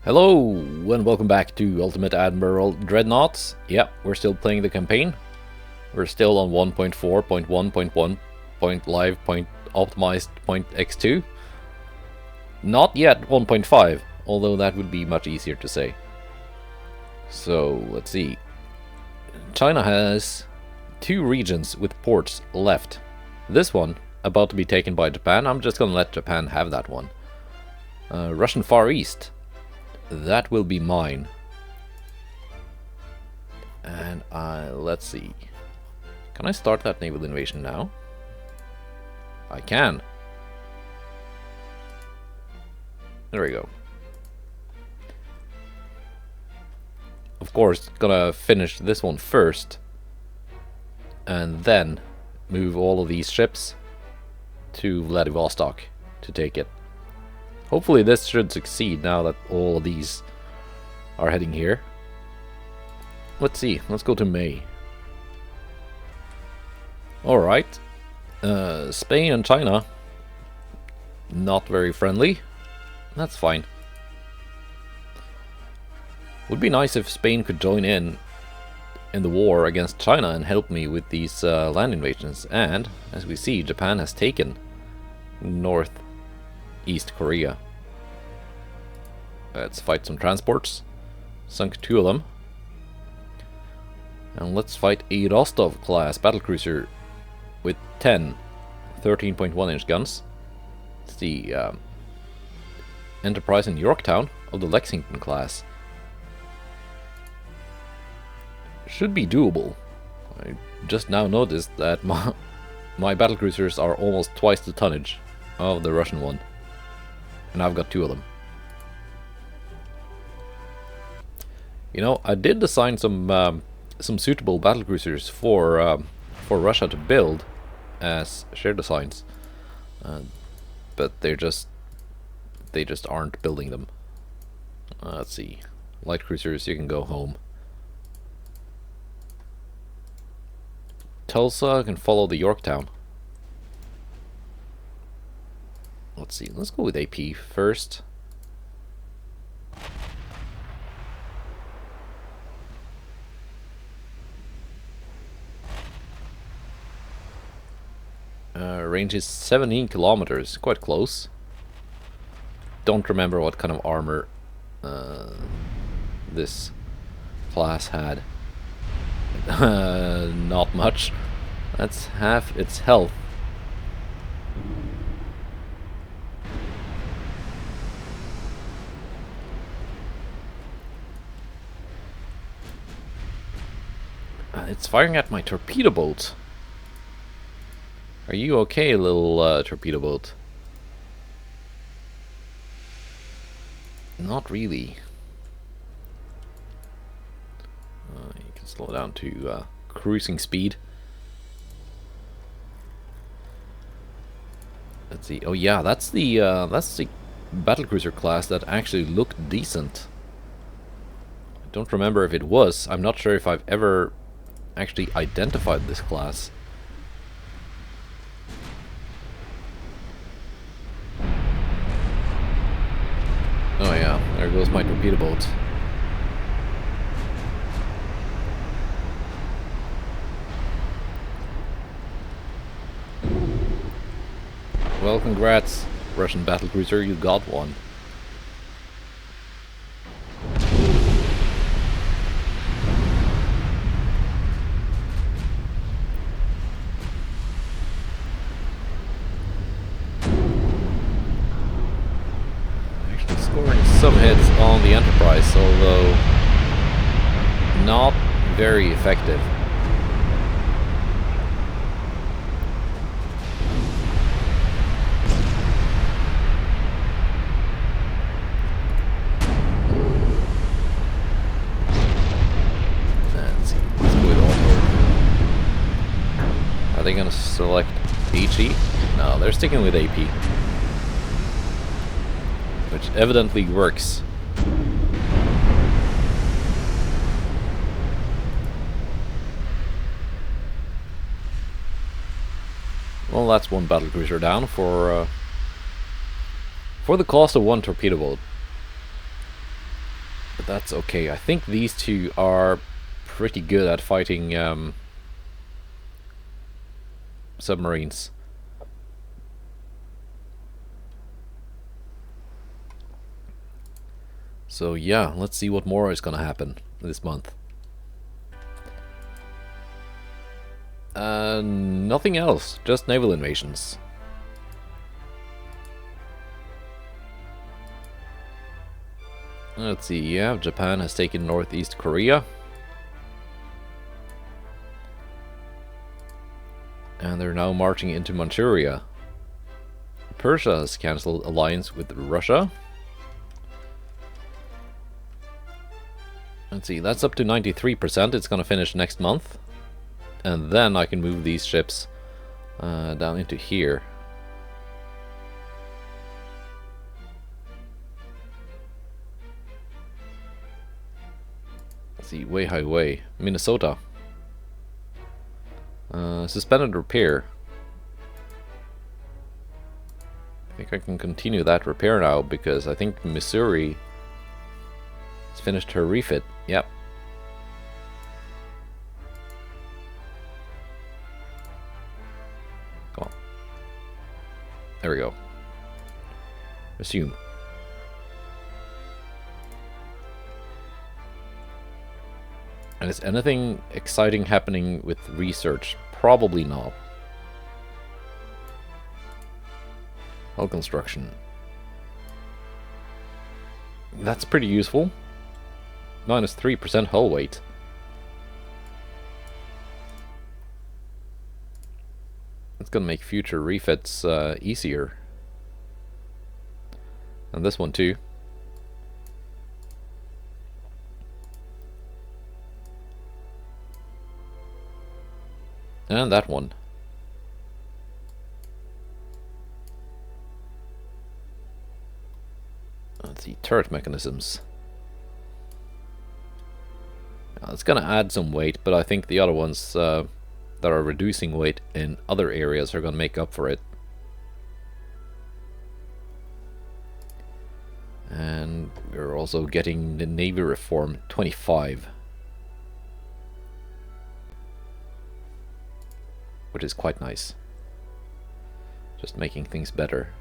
Hello and welcome back to Ultimate Admiral Dreadnoughts. Yeah, we're still playing the campaign. We're still on 1.4.1.1.live.optimized.x2. Not yet 1.5, although that would be much easier to say. So, let's see. China has 2 regions with ports left. This one, about to be taken by Japan. I'm just gonna let Japan have that one. Russian Far East. That will be mine. And let's see. Can I start that naval invasion now? I can. There we go. Of course, gonna finish this one first. And then move all of these ships to Vladivostok to take it. Hopefully this should succeed now that all of these are heading here. Let's see, let's go to May. Alright. Spain and China. Not very friendly. That's fine. Would be nice if Spain could join in the war against China and help me with these land invasions. And, as we see, Japan has taken Northeast Korea. Let's fight some transports. Sunk 2 of them. And let's fight a Rostov class battlecruiser with 10 13.1-inch guns. It's the Enterprise in Yorktown of the Lexington class. Should be doable. I just now noticed that my battlecruisers are almost twice the tonnage of the Russian one. And I've got 2 of them. You know, I did design some suitable battlecruisers for Russia to build as shared designs, but they just aren't building them. Let's see, light cruisers, you can go home. Tulsa can follow the Yorktown. Let's see, let's go with AP first. Range is 17 kilometers, quite close. Don't remember what kind of armor this class had. Not much. That's half its health. It's firing at my torpedo boat. Are you okay, little torpedo boat? Not really. You can slow down to cruising speed. Let's see. Oh yeah, that's the battlecruiser class that actually looked decent. I don't remember if it was. I'm not sure if I've ever actually identified this class. Oh yeah, there goes my torpedo boat. Well, congrats, Russian battlecruiser, you got one. Some hits on the Enterprise, although not very effective. Let's see, let's go with auto. Are they gonna select HE? No, they're sticking with AP. Which evidently works. Well, that's one battlecruiser down for the cost of one torpedo boat. But that's okay. I think these two are pretty good at fighting submarines. So yeah, let's see what more is gonna happen this month. Nothing else, just naval invasions. Let's see, yeah, Japan has taken Northeast Korea. And they're now marching into Manchuria. Persia has cancelled alliance with Russia. Let's see, that's up to 93%. It's gonna finish next month. And then I can move these ships down into here. Let's see, Way Highway, Minnesota. Suspended repair. I think I can continue that repair now because I think Missouri has finished her refit. Yep. Come on. There we go. Resume. And is anything exciting happening with research? Probably not. Hull construction. That's pretty useful. Minus 3% hull weight. It's gonna make future refits easier. And this one too. And that one. Let's see, turret mechanisms. Now, it's gonna add some weight, but I think the other ones that are reducing weight in other areas are gonna make up for it. And we're also getting the Navy Reform 25. Which is quite nice. Just making things better.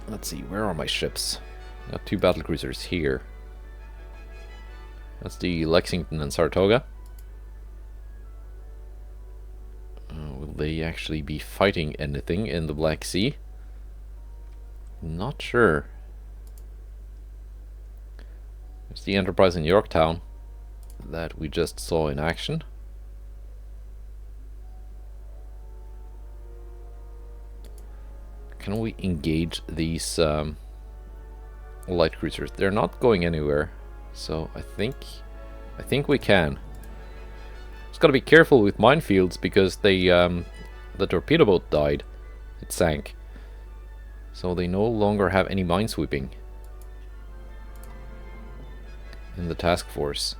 Let's see, where are my ships? Got two battlecruisers here. That's the Lexington and Saratoga. Will they actually be fighting anything in the Black Sea? Not sure. There's the Enterprise in Yorktown that we just saw in action. Can we engage these light cruisers? They're not going anywhere, so I think we can. Just gotta be careful with minefields because they the torpedo boat died. It sank, so they no longer have any minesweeping in the task force.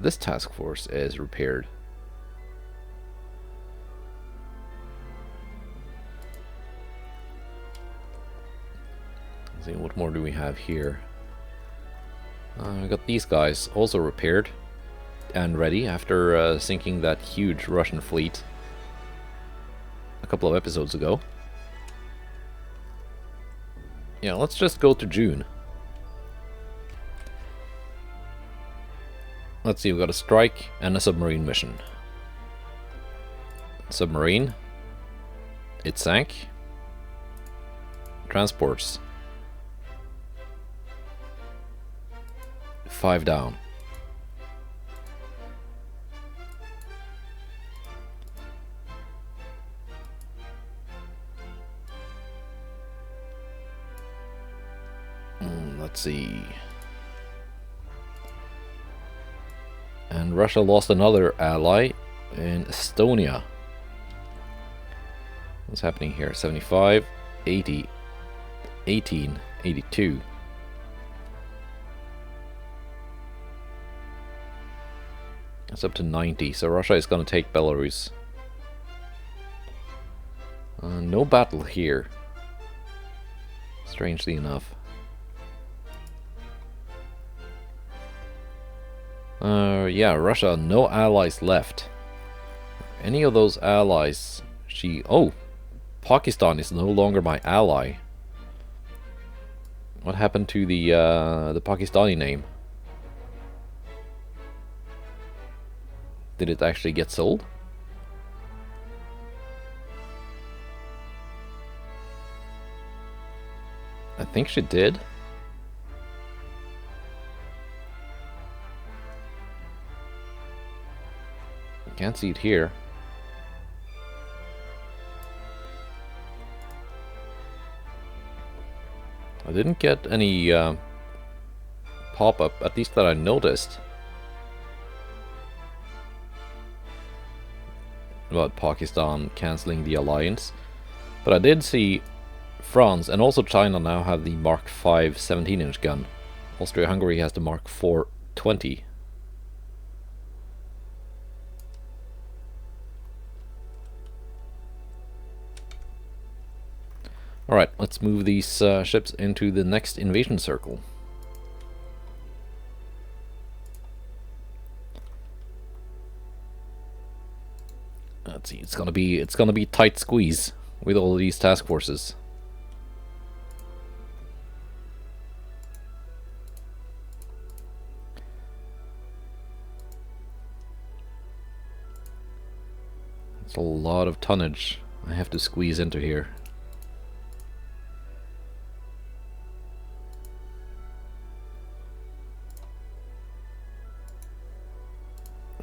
This task force is repaired. Let's see, what more do we have here? We got these guys also repaired and ready after sinking that huge Russian fleet a couple of episodes ago. Yeah, let's just go to June. Let's see, we got a strike and a submarine mission. Submarine. It sank. Transports. 5 down. Let's see. And Russia lost another ally in Estonia. What's happening here? 75, 80, 18, 82. That's up to 90, so Russia is going to take Belarus. No battle here. Strangely enough. Yeah, Russia, no allies left. Any of those allies, oh, Pakistan is no longer my ally. What happened to the Pakistani name? Did it actually get sold? I think she did. I can't see it here. I didn't get any pop-up, at least that I noticed, about Pakistan cancelling the alliance. But I did see France and also China now have the Mark 5 17-inch gun. Austria-Hungary has the Mark 4 20. Alright, let's move these ships into the next invasion circle. Let's see, it's gonna be tight squeeze with all of these task forces. It's a lot of tonnage I have to squeeze into here.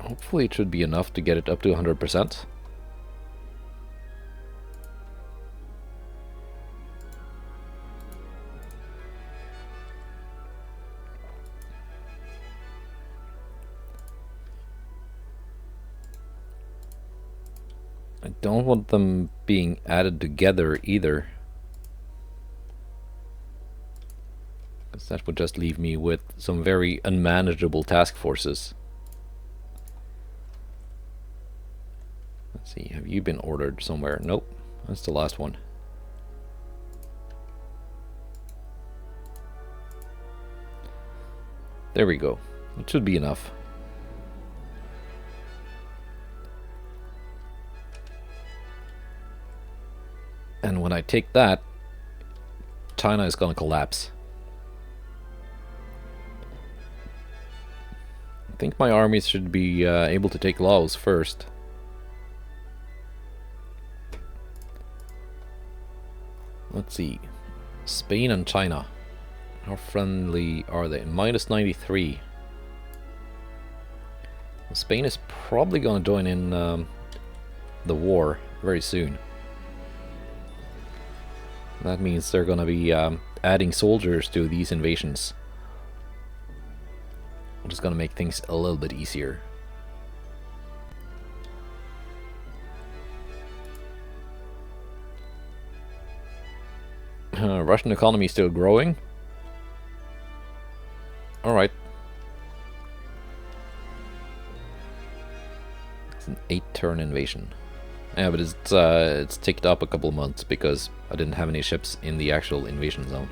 Hopefully it should be enough to get it up to 100%. I don't want them being added together either, because that would just leave me with some very unmanageable task forces. Let's see, have you been ordered somewhere? Nope, that's the last one. There we go. It should be enough. And when I take that, China is gonna collapse. I think my armies should be able to take Laos first. Let's see. Spain and China. How friendly are they? Minus 93. Spain is probably going to join in the war very soon. That means they're going to be adding soldiers to these invasions. Which is going to make things a little bit easier. Russian economy still growing. Alright. It's an 8-turn invasion. Yeah, but it's ticked up a couple of months because I didn't have any ships in the actual invasion zone.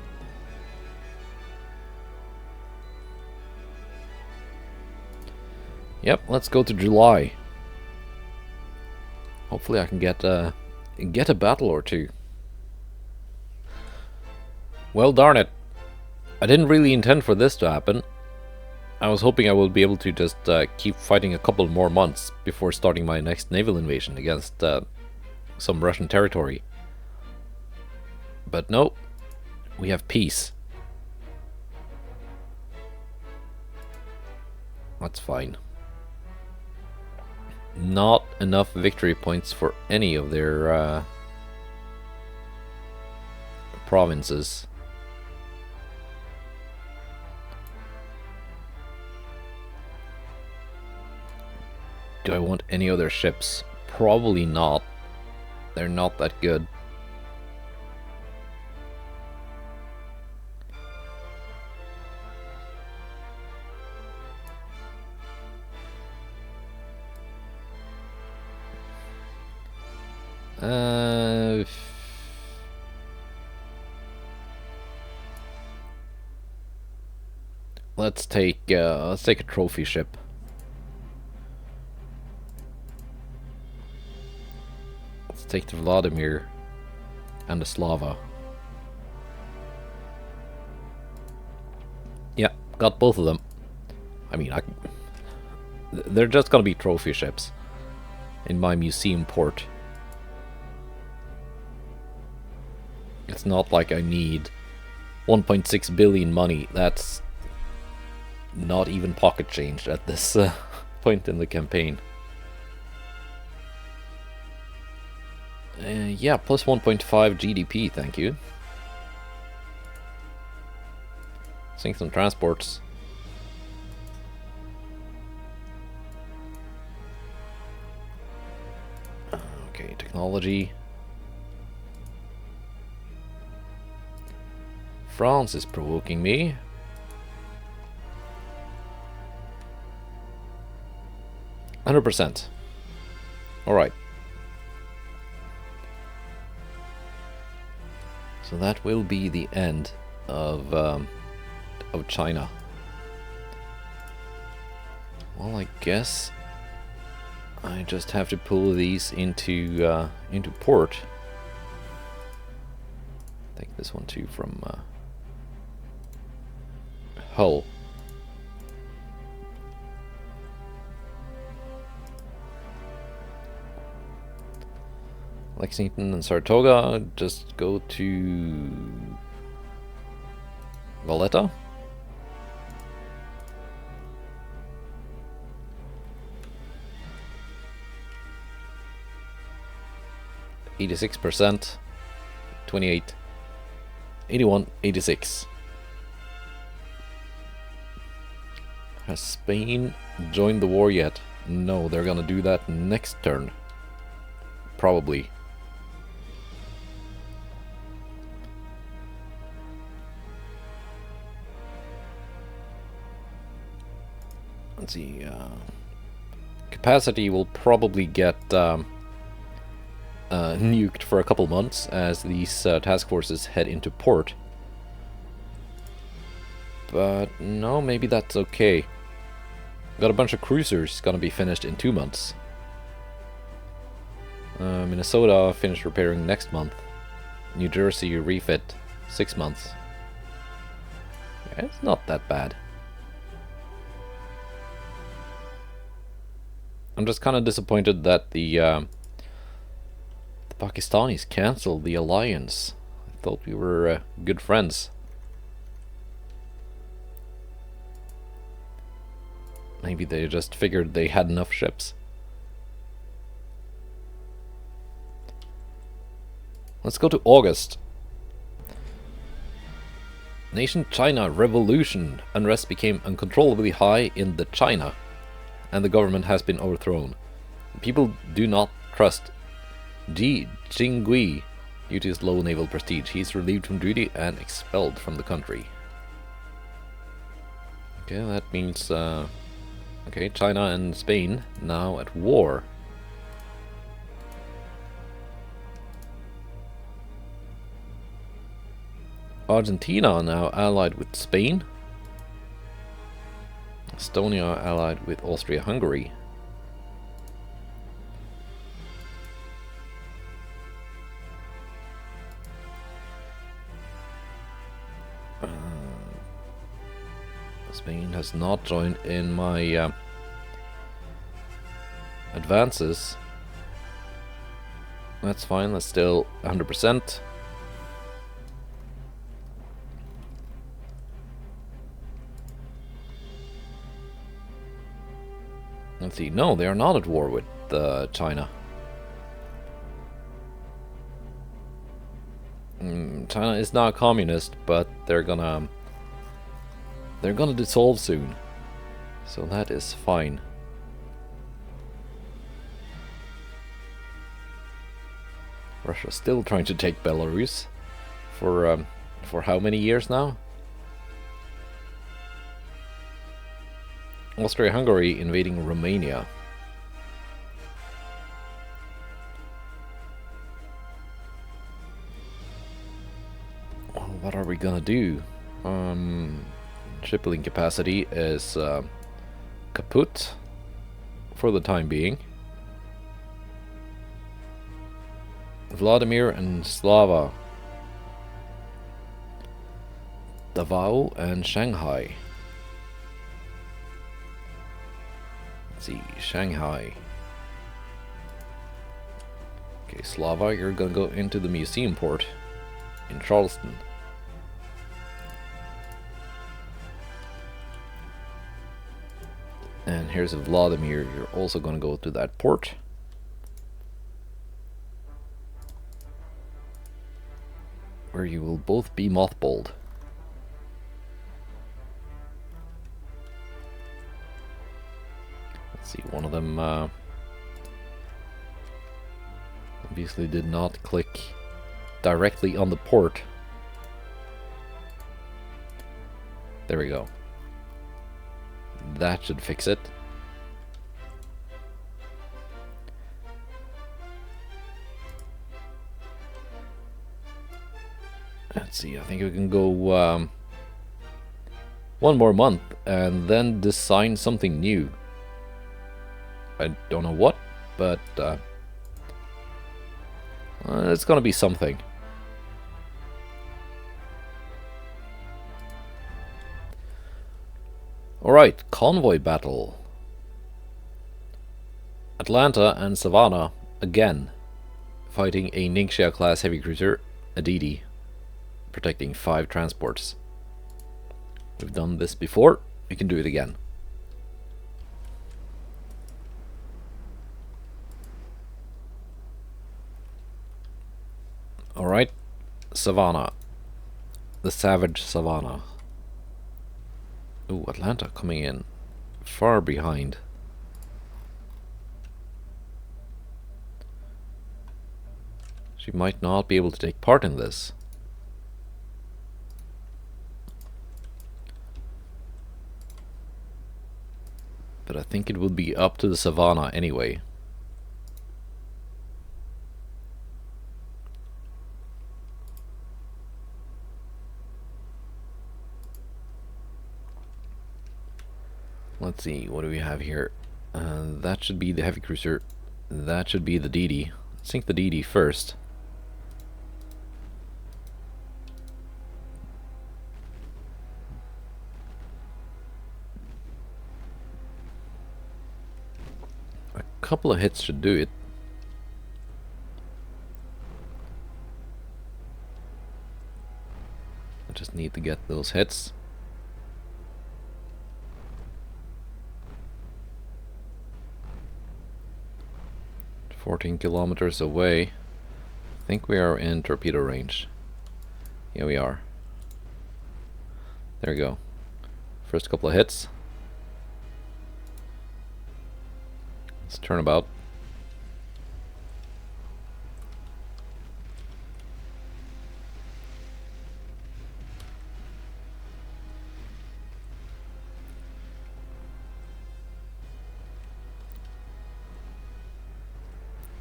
Yep, let's go to July. Hopefully I can get a battle or two. Well, darn it. I didn't really intend for this to happen. I was hoping I would be able to just keep fighting a couple more months before starting my next naval invasion against some Russian territory. But no, we have peace. That's fine. Not enough victory points for any of their provinces. Do I want any other ships? Probably not. They're not that good. let's take a trophy ship. Let's take the Vladimir and the Slava. Yeah, got both of them. I mean, they're just gonna be trophy ships in my museum port. It's not like I need 1.6 billion money. That's not even pocket change at this point in the campaign. Yeah, plus 1.5 GDP, thank you. Sink some transports. Okay, technology. France is provoking me. %. Alright. So that will be the end of China. Well, I guess I just have to pull these into port. Take this one too from Hull. Lexington and Saratoga just go to Valletta. %, 28, 81, 86. Has Spain joined the war yet? No, they're gonna do that next turn. Probably. Let's see. Capacity will probably get nuked for a couple months as these task forces head into port. But no, maybe that's okay. Got a bunch of cruisers gonna be finished in 2 months. Minnesota finished repairing next month. New Jersey refit 6 months. Yeah, it's not that bad. I'm just kind of disappointed that the Pakistanis cancelled the alliance. I thought we were good friends. Maybe they just figured they had enough ships. Let's go to August. Nation China revolution. Unrest became uncontrollably high in the China, and the government has been overthrown. People do not trust Ji Jingui due to his low naval prestige. He is relieved from duty and expelled from the country. Okay, that means okay, China and Spain now at war. Argentina now allied with Spain. Estonia allied with Austria-Hungary. Spain has not joined in my advances. That's fine, that's still 100%. Let's see, no, they are not at war with China. China is not communist, but they're gonna dissolve soon, so that is fine. Russia's still trying to take Belarus for how many years now? Austria-Hungary invading Romania. Well, what are we gonna do? Shipbuilding capacity is kaput for the time being. Vladimir and Slava. Davao and Shanghai. Let's see, Shanghai. Okay, Slava, you're gonna go into the museum port in Charleston. And here's a Vladimir, you're also gonna go to that port. Where you will both be mothballed. Let's see, one of them obviously did not click directly on the port. There we go. That should fix it. Let's see, I think we can go one more month and then design something new. I don't know what, but it's gonna be something. Alright, convoy battle. Atlanta and Savannah again fighting a Ningxia class heavy cruiser, Aditi, protecting 5 transports. We've done this before, we can do it again. Alright, Savannah. The Savage Savannah. Ooh, Atlanta coming in far behind. She might not be able to take part in this. But I think it will be up to the Savannah anyway. Let's see, what do we have here? That should be the heavy cruiser. That should be the DD. Let's sink the DD first. A couple of hits should do it. I just need to get those hits. 14 kilometers away. I think we are in torpedo range. Here we are. There we go. First couple of hits. Let's turn about.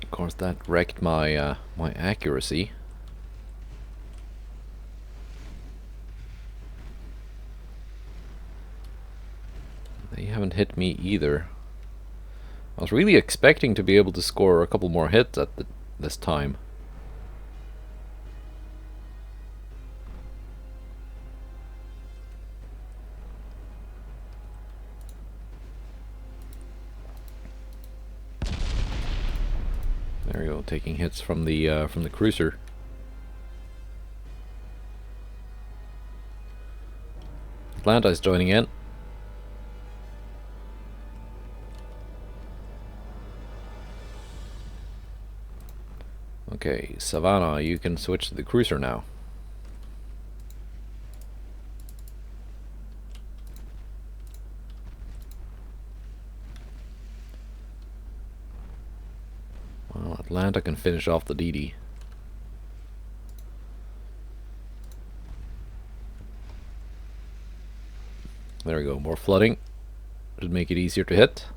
Of course, that wrecked my my accuracy. They haven't hit me either. I was really expecting to be able to score a couple more hits at this time. There we go, taking hits from the cruiser. Atlanta is joining in. Okay, Savannah, you can switch to the cruiser now. Well, Atlanta can finish off the DD. There we go, more flooding. Should make it easier to hit.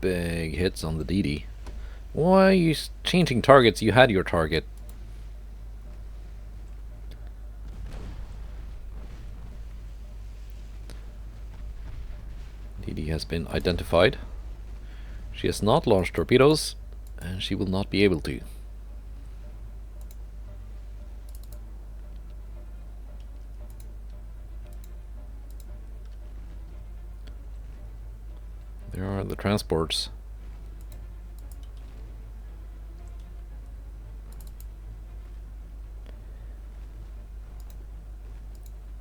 big hits on the DD. Why are you changing targets? You had your target. DD has been identified. She has not launched torpedoes, and she will not be able to. There are the transports.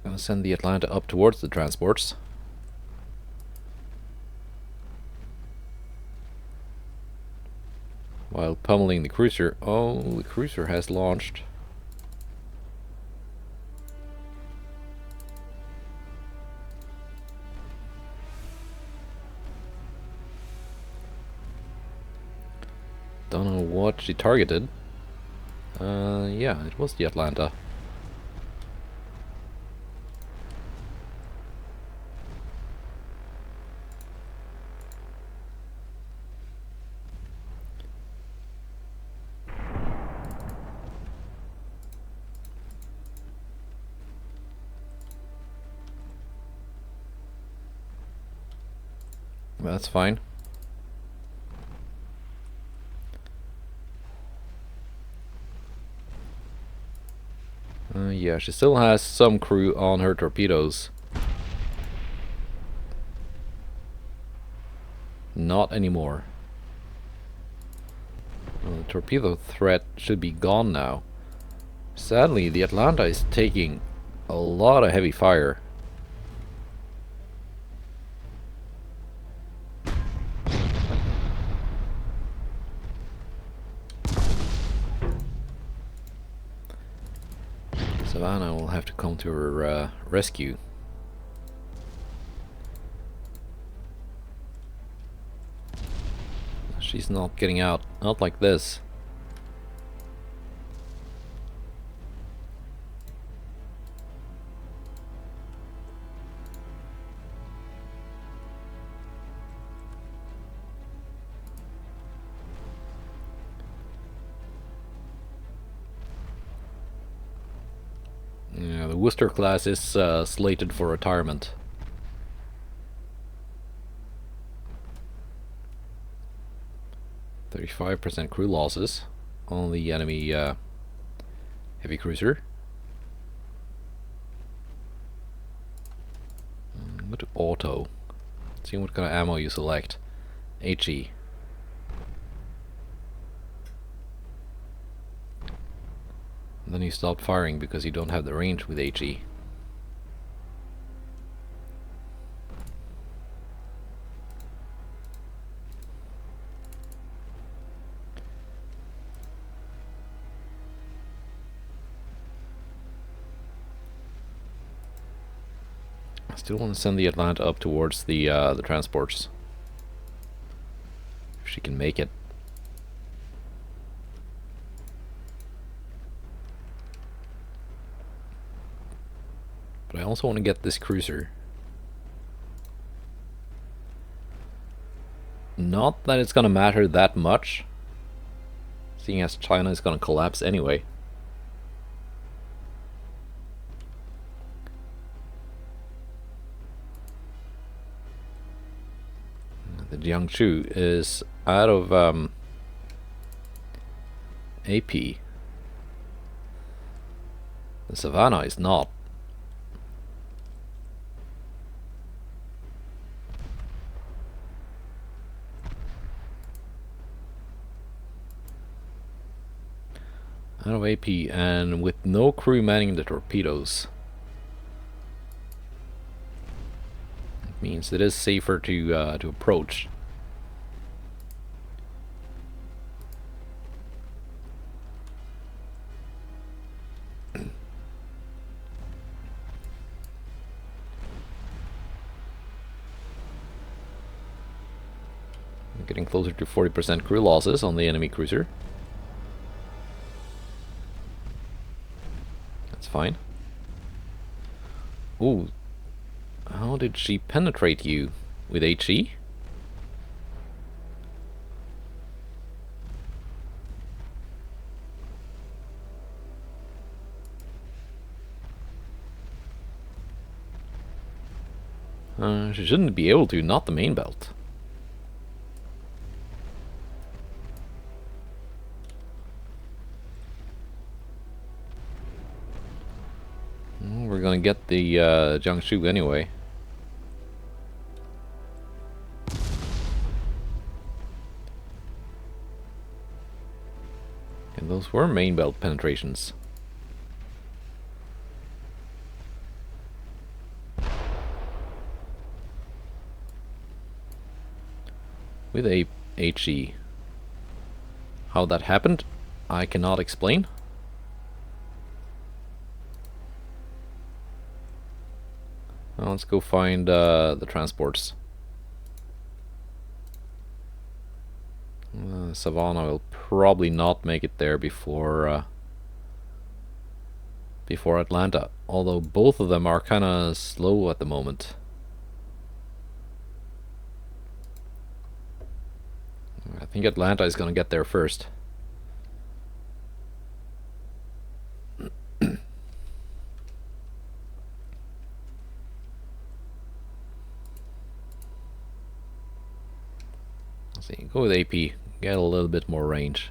Gonna send the Atlanta up towards the transports. While pummeling the cruiser. Oh, the cruiser has launched. Don't know what she targeted. Yeah, it was the Atlanta. That's fine. Yeah, she still has some crew on her torpedoes. Not anymore. Well, the torpedo threat should be gone now. Sadly, the Atlanta is taking a lot of heavy fire. Savannah will have to come to her rescue. She's not getting out. Not like this. Yeah, the Worcester class is slated for retirement. %35 crew losses on the enemy heavy cruiser. Go to auto. See what kind of ammo you select. HE. And then you stop firing because you don't have the range with HE. I still want to send the Atlanta up towards the transports. If she can make it. But I also want to get this cruiser. Not that it's gonna matter that much, seeing as China is gonna collapse anyway. The Jiangsu is out of AP. The Savannah is not. Out of AP and with no crew manning the torpedoes. It means it is safer to approach. Getting closer to 40% crew losses on the enemy cruiser. That's fine. Ooh, how did she penetrate you? With HE? She shouldn't be able to, not the main belt. We're gonna get the Jiangsu anyway. And those were main belt penetrations. With a HE. How that happened, I cannot explain. Well, let's go find the transports. Savannah will probably not make it there before Atlanta, although both of them are kind of slow at the moment. I think Atlanta is gonna get there first. Let's see, go with AP, get a little bit more range.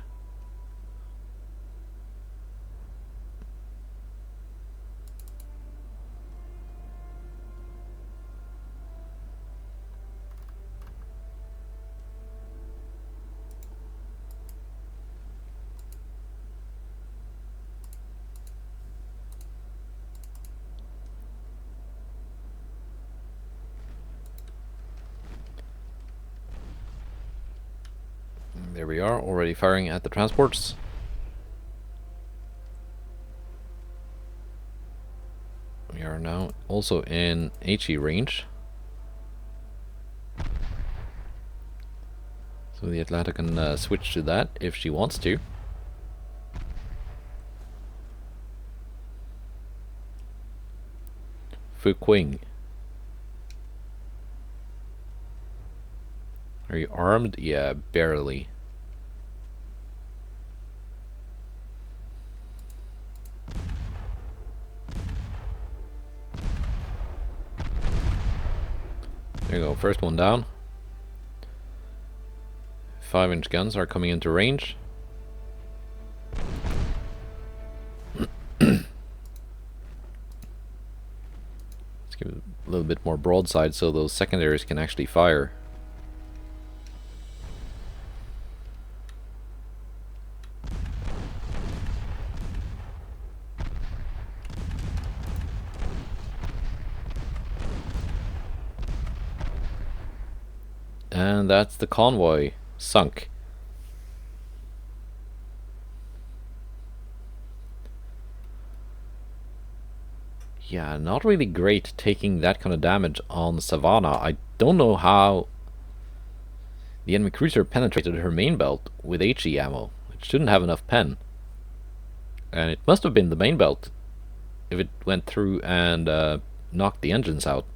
There we are, already firing at the transports. We are now also in HE range. So the Atlanta can switch to that if she wants to. Fuqing. Are you armed? Yeah, barely. There you go, first one down. 5-inch guns are coming into range. Let's give it a little bit more broadside so those secondaries can actually fire. And that's the convoy sunk. Yeah, not really great taking that kind of damage on Savannah. I don't know how the enemy cruiser penetrated her main belt with HE ammo. It shouldn't have enough pen. And it must have been the main belt if it went through and knocked the engines out.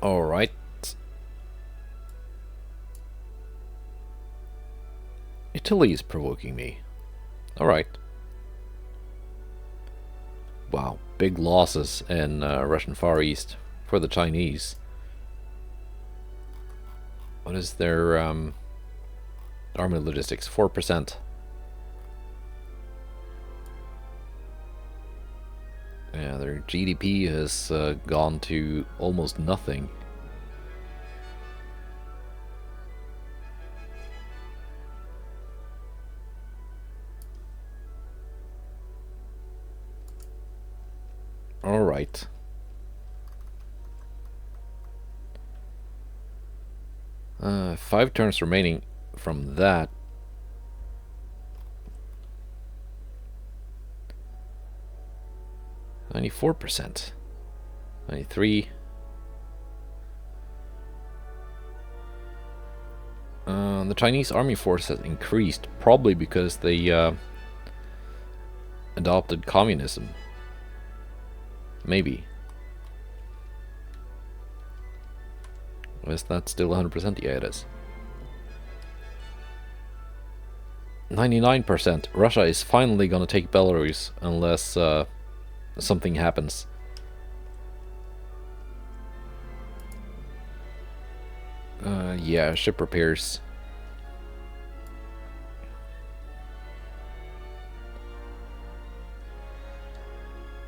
Alright. Italy is provoking me. Alright. Wow, big losses in Russian Far East for the Chinese. What is their army logistics? 4%. Yeah, their GDP has gone to almost nothing. All right. Five turns remaining from that. %, 93. The Chinese army force has increased, probably because they adopted communism. Maybe. Is that still 100%? Yeah, it is. 99%. Russia is finally gonna take Belarus unless something happens. Yeah, ship repairs.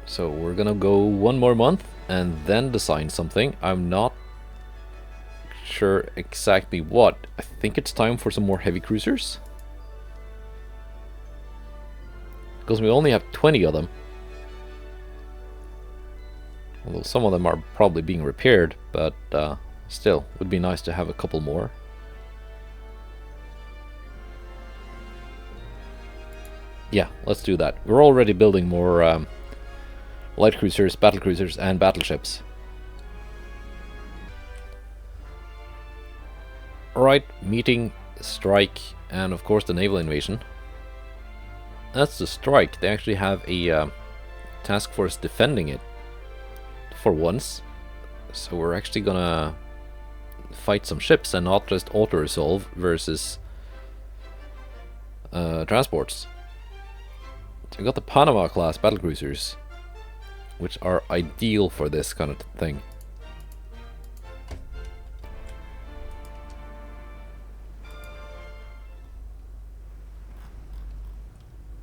So we're gonna go one more month and then design something. I'm not sure exactly what. I think it's time for some more heavy cruisers. Because we only have 20 of them. Although some of them are probably being repaired, but still, it would be nice to have a couple more. Yeah, let's do that. We're already building more light cruisers, battle cruisers, and battleships. Alright, meeting, strike, and of course the naval invasion. That's the strike. They actually have a task force defending it for once. So we're actually gonna fight some ships and not just auto-resolve versus transports. So we got the Panama class battlecruisers, which are ideal for this kind of thing.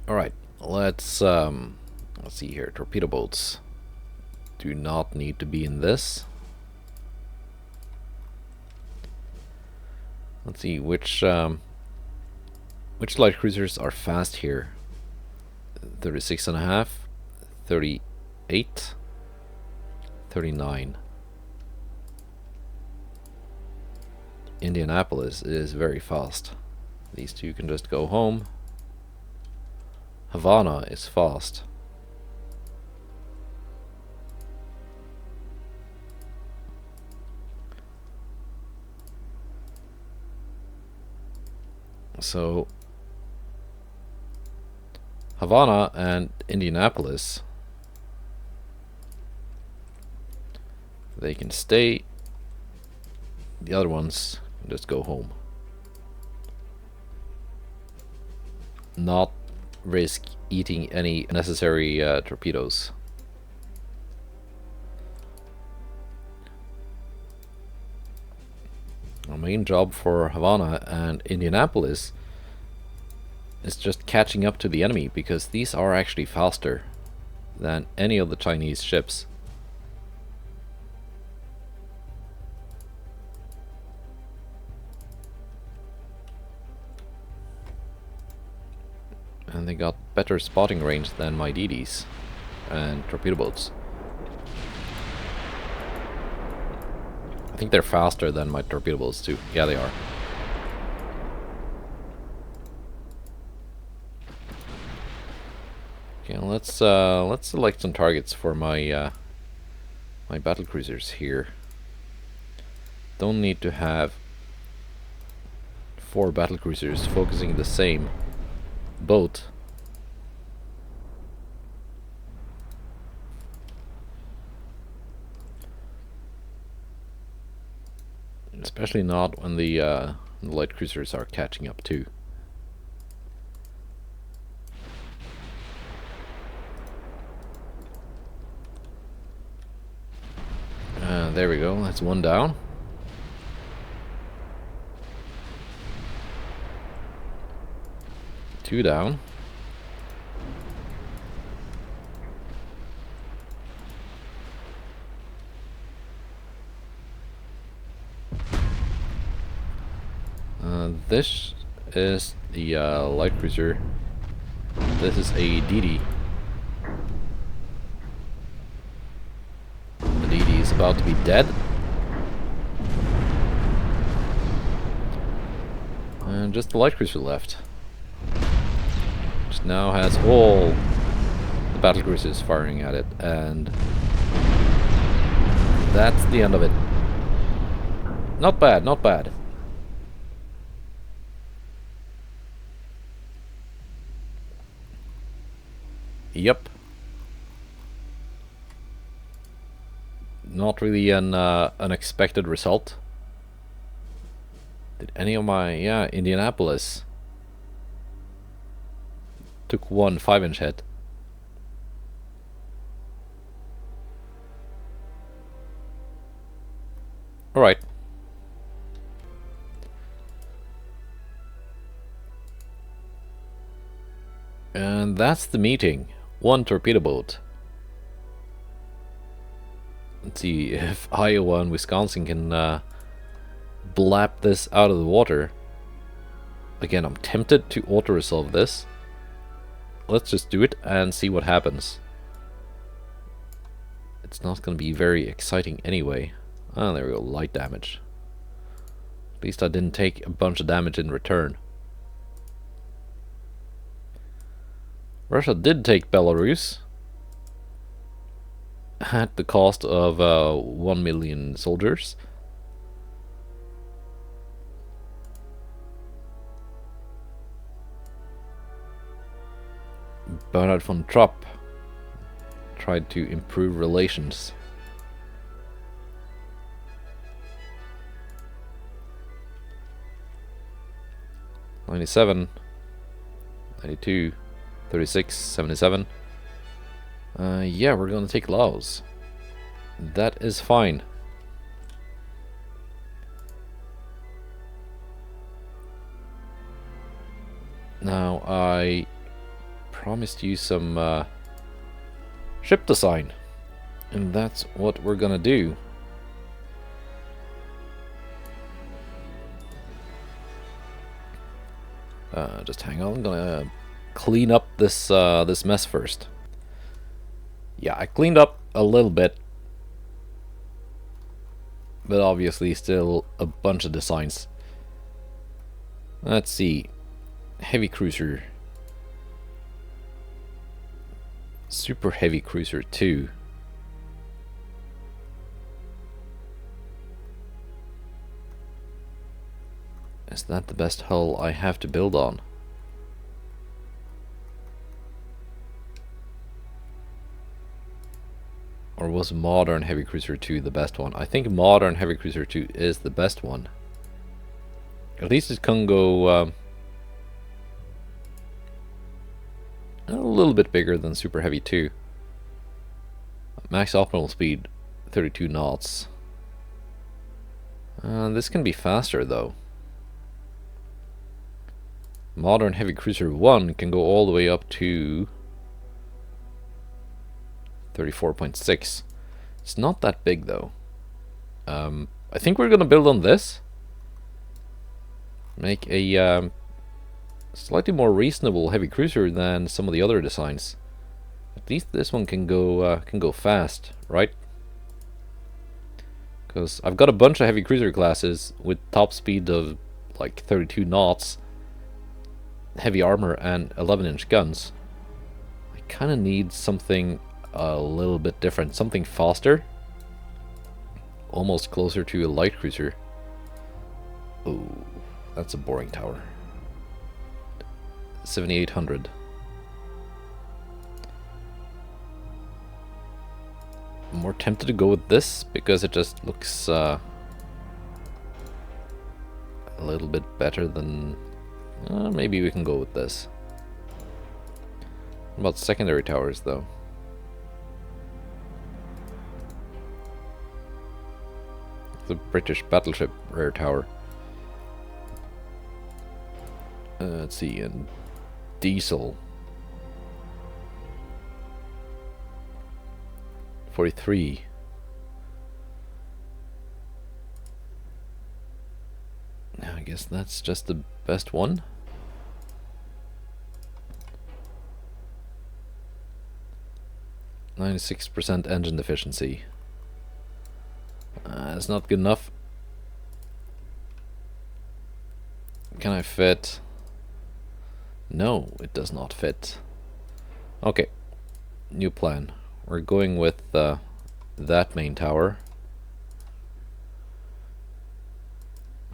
Alright, let's see here. Torpedo boats do not need to be in this. Let's see which light cruisers are fast here. 36.5, 38, 39. Indianapolis is very fast. These two can just go home. Havana is fast. So Havana and Indianapolis, they can stay. The other ones can just go home. Not risk eating any necessary torpedoes. Our main job for Havana and Indianapolis is just catching up to the enemy, because these are actually faster than any of the Chinese ships. And they got better spotting range than my DDs and torpedo boats. I think they're faster than my torpedo boats too. Yeah, they are. Okay, let's select some targets for my my battle cruisers here. Don't need to have 4 battle cruisers focusing the same boat. Especially not when the light cruisers are catching up too. There we go, that's one down. Two down. This is the light cruiser. This is a DD. The DD is about to be dead. And just the light cruiser left. Which now has all the battle cruisers firing at it, and that's the end of it. Not bad, not bad. Yep. Not really an unexpected result. Did any of my... yeah, Indianapolis. took one 5-inch hit. Alright. And that's the meeting. One torpedo boat. Let's see if Iowa and Wisconsin can blap this out of the water. Again, I'm tempted to auto-resolve this. Let's just do it and see what happens. It's not going to be very exciting anyway. Ah, there we go, light damage. At least I didn't take a bunch of damage in return. Russia did take Belarus at the cost of 1 million soldiers. Bernhard von Trapp tried to improve relations. '97, '92. 36, 77. Yeah, we're gonna take Laos. That is fine. Now, I promised you some ship design, and that's what we're gonna do. Just hang on, I'm gonna clean up this this mess first. Yeah, I cleaned up a little bit, but obviously still a bunch of designs. Let's see. Heavy cruiser. Super heavy cruiser 2. Is that the best hull I have to build on? Or was Modern Heavy Cruiser 2 the best one? I think Modern Heavy Cruiser 2 is the best one. At least it can go a little bit bigger than Super Heavy 2. Max optimal speed 32 knots. This can be faster though. Modern Heavy Cruiser 1 can go all the way up to 34.6. It's not that big though. I think we're gonna build on this. Make a slightly more reasonable heavy cruiser than some of the other designs. At least this one can go fast, right? Because I've got a bunch of heavy cruiser classes with top speed of like 32 knots, heavy armor, and 11-inch guns. I kind of need something a little bit different, something faster, almost closer to a light cruiser. Oh, that's a boring tower. 7800. I'm more tempted to go with this because it just looks a little bit better than maybe we can go with this. What about secondary towers though? The British battleship rear tower. Let's see, and diesel 43. I guess that's just the best one. %, engine efficiency. It's not good enough. Can I fit? No, it does not fit. Okay, new plan. We're going with that main tower.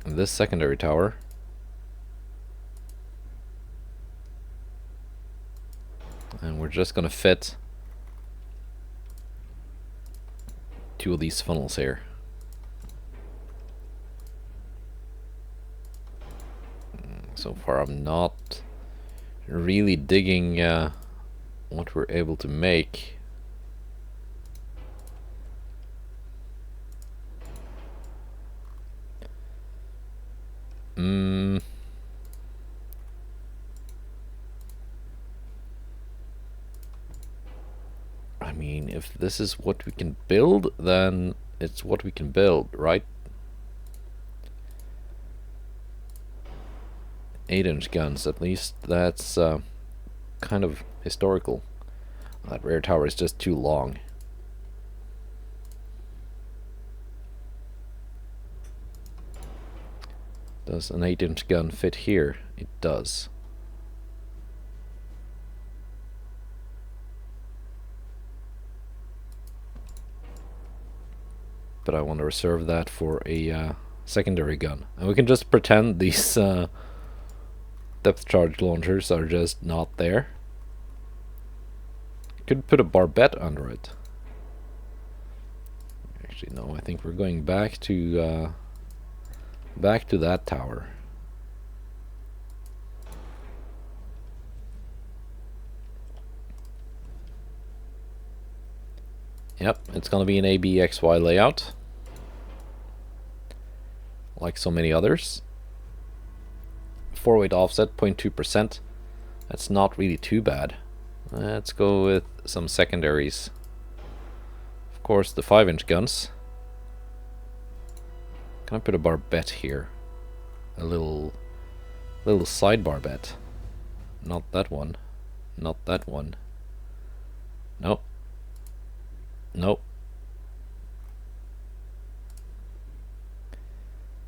And this secondary tower. And we're just gonna fit 2 of these funnels here. So far I'm not really digging what we're able to make. I mean, if this is what we can build, then it's what we can build, right? 8-inch guns, at least. That's kind of historical. That rear tower is just too long. Does an 8-inch gun fit here? It does. But I want to reserve that for a secondary gun. And we can just pretend these depth charge launchers are just not there. Could put a barbette under it. Actually, no, I think we're going back to that tower. Yep, it's gonna be an ABXY layout, like so many others. 4-weight offset, 0.2%. That's not really too bad. Let's go with some secondaries. Of course, the 5-inch guns. Can I put a barbette here? A little side barbette. Not that one. Not that one. Nope. Nope.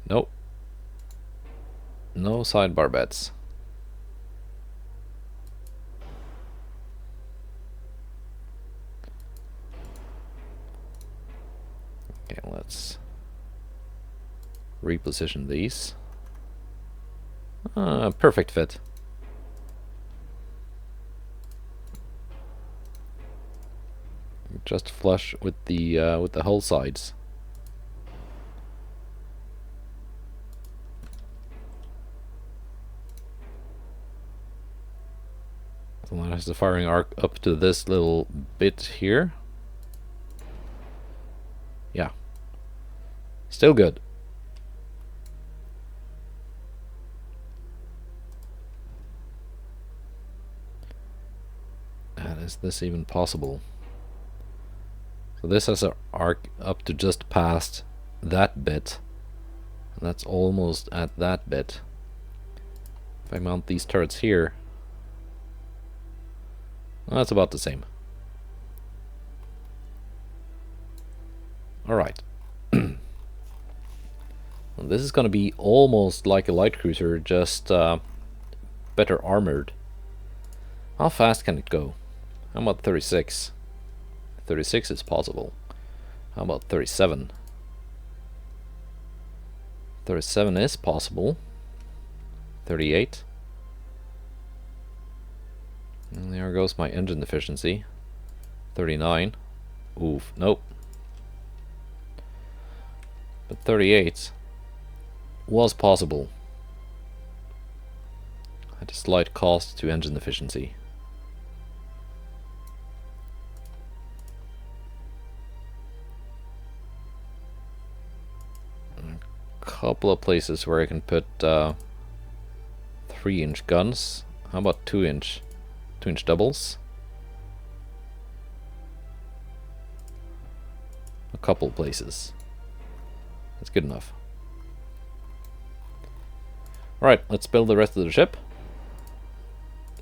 Nope. No side barbettes. Okay, let's reposition these. Perfect fit. Just flush with the hull sides. So that has the firing arc up to this little bit here. Yeah. Still good. And is this even possible? So this has an arc up to just past that bit. And that's almost at that bit. If I mount these turrets here, well, that's about the same. Alright. Well, this is going to be almost like a light cruiser, just better armored. How fast can it go? How about 36? 36 is possible. How about 37? 37 is possible. 38. And there goes my engine efficiency. 39. Oof, nope. But 38 was possible. At a slight cost to engine efficiency. Couple of places where I can put 3-inch guns. How about 2-inch doubles? A couple places. That's good enough. Alright, let's build the rest of the ship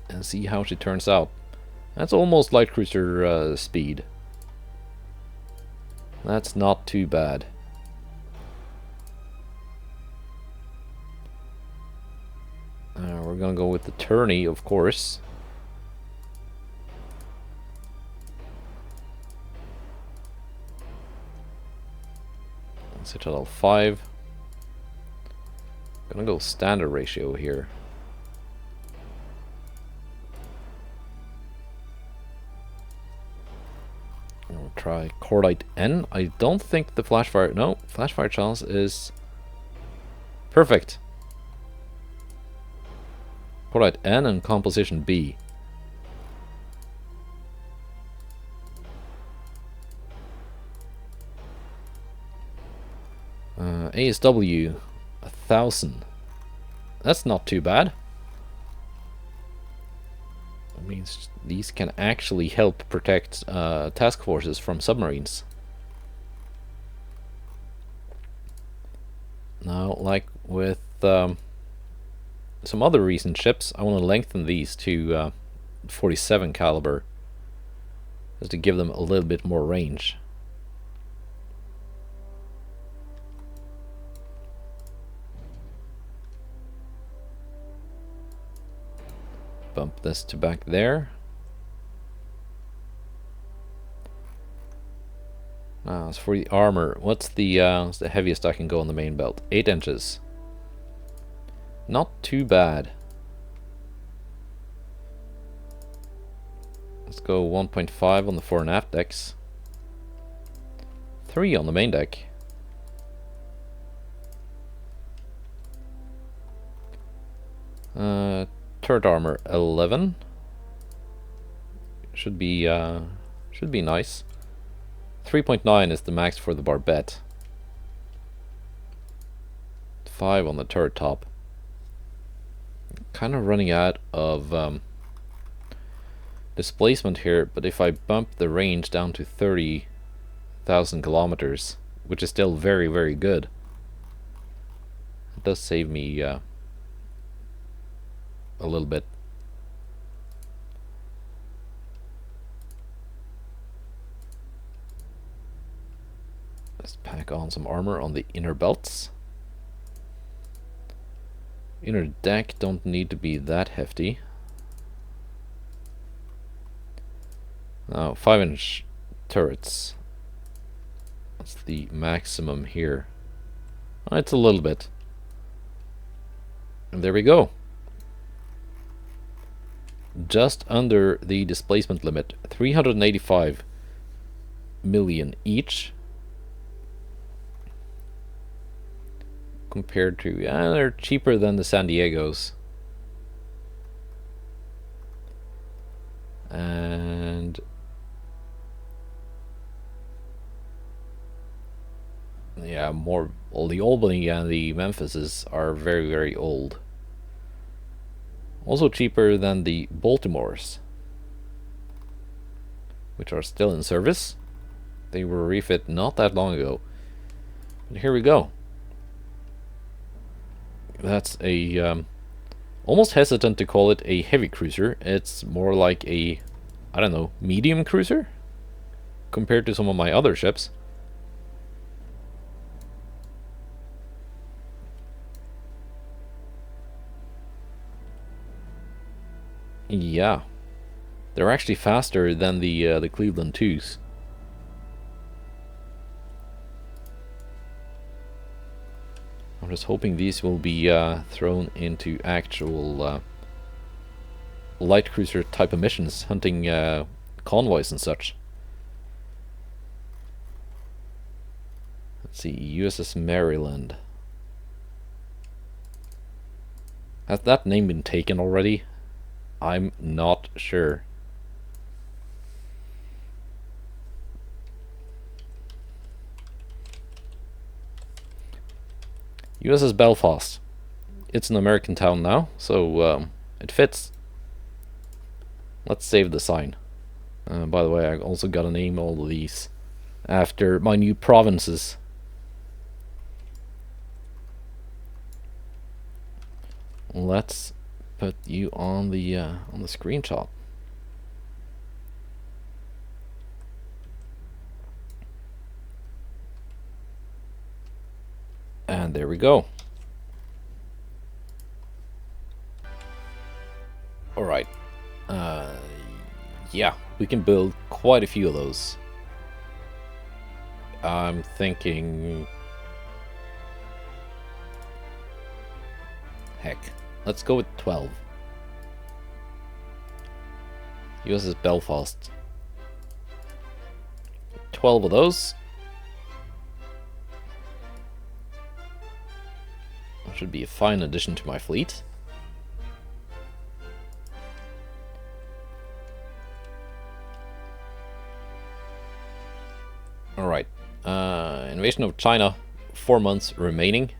and see how she turns out. That's almost light cruiser speed. That's not too bad. We're gonna go with the tourney, of course. Citadel 5. Gonna go standard ratio here. We'll try Cordite N. I don't think the flashfire. No, flashfire chance is perfect. Port N and composition B. ASW 1000. That's not too bad. That means these can actually help protect task forces from submarines. Now, like with some other recent ships, I want to lengthen these to 47 caliber, just to give them a little bit more range. Bump this to back there. As for the armor, what's the heaviest I can go on the main belt? 8 inches. Not too bad. Let's go 1.5 on the fore and aft decks. 3 on the main deck. Turret armor 11. Should be nice. 3.9 is the max for the barbette. 5 on the turret top. Kind of running out of displacement here, but if I bump the range down to 30,000 kilometers, which is still very, very good, it does save me a little bit. Let's pack on some armor on the inner belts. Inner deck don't need to be that hefty. Now 5-inch turrets. That's the maximum here. It's a little bit. And there we go. Just under the displacement limit. 385 million each. Compared to, they're cheaper than the San Diegos. And yeah, more, well, the Albany and the Memphises are very, very old. Also cheaper than the Baltimores, which are still in service. They were refit not that long ago. But here we go. That's a almost hesitant to call it a heavy cruiser. It's more like a, I don't know, medium cruiser compared to some of my other ships. Yeah, they're actually faster than the Cleveland 2s. I'm just hoping these will be thrown into actual light cruiser type of missions, hunting convoys and such. Let's see, USS Maryland. Has that name been taken already? I'm not sure. USS Belfast. It's an American town now, so it fits. Let's save the sign. By the way, I also got to name all of these after my new provinces. Let's put you on the screenshot. And there we go. Alright. Yeah, we can build quite a few of those. I'm thinking... Heck, let's go with 12. USS Belfast. 12 of those. That should be a fine addition to my fleet. invasion of China, 4 months remaining.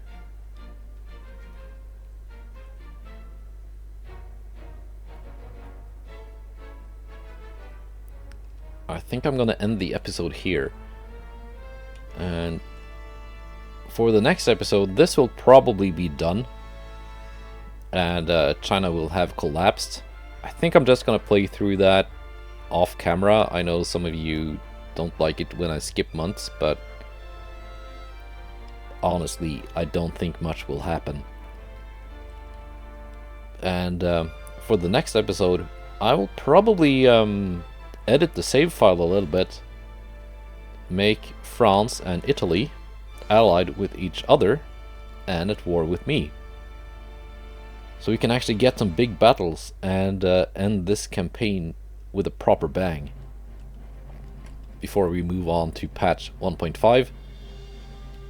I think I'm gonna end the episode here. And for the next episode, this will probably be done. And China will have collapsed. I think I'm just gonna play through that off camera. I know some of you don't like it when I skip months, but honestly, I don't think much will happen. And for the next episode, I will probably edit the save file a little bit, make France and Italy allied with each other and at war with me. So we can actually get some big battles and end this campaign with a proper bang before we move on to patch 1.5.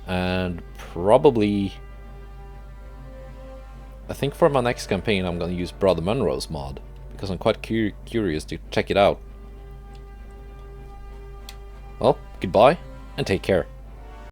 And probably, I think for my next campaign I'm going to use BrotherMunro's mod, because I'm quite curious to check it out. Well, goodbye and take care.